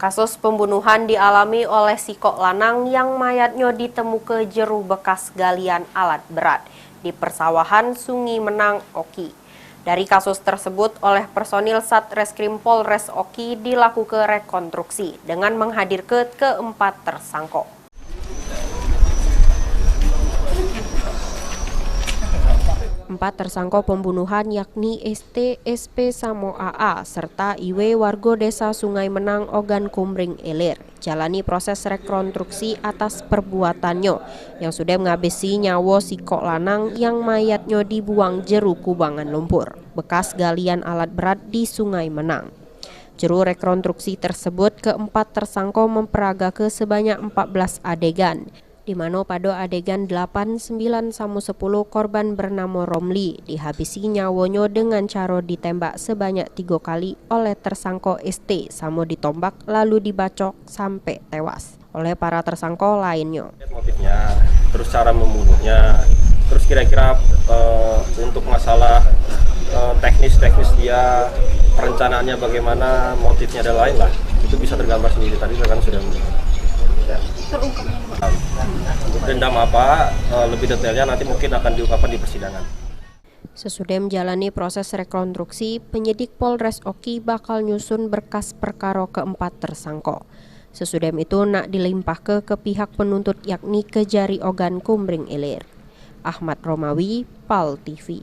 Kasus pembunuhan dialami oleh si kok lanang yang mayatnya ditemukan jero bekas galian alat berat di persawahan Sungai Menang, Oki. Dari kasus tersebut oleh personil Satreskrim Polres Oki dilakukan rekonstruksi dengan menghadirkan keempat tersangka. Empat tersangka pembunuhan yakni ST, SP Samo AA, serta IW warga desa Sungai Menang Ogan Kumbring Ilir jalani proses rekonstruksi atas perbuatannya yang sudah menghabisi nyawa si kok lanang yang mayatnya dibuang jero kubangan lumpur bekas galian alat berat di Sungai Menang. Jero rekonstruksi tersebut keempat tersangka memperagakan sebanyak 14 adegan, di mana pada adegan 8, 9, sama 10 korban bernama Romli dihabisi nyawanya dengan cara ditembak sebanyak 3 kali oleh tersangka ST sama ditombak lalu dibacok sampai tewas oleh para tersangka lainnya. Motifnya, terus cara membunuhnya, terus kira-kira untuk masalah teknis dia, perencanaannya bagaimana, motifnya dan lain lah, itu bisa tergambar sendiri tadi kan sudah terungkap. Untuk dendam apa lebih detailnya nanti mungkin akan diungkapkan di persidangan. Sesudah menjalani proses rekonstruksi, penyidik Polres Oki bakal nyusun berkas perkara keempat tersangka. Sesudah itu nak dilimpah ke pihak penuntut yakni Kejari Ogan Kumbring Ilir. Ahmad Romawi, PAL TV.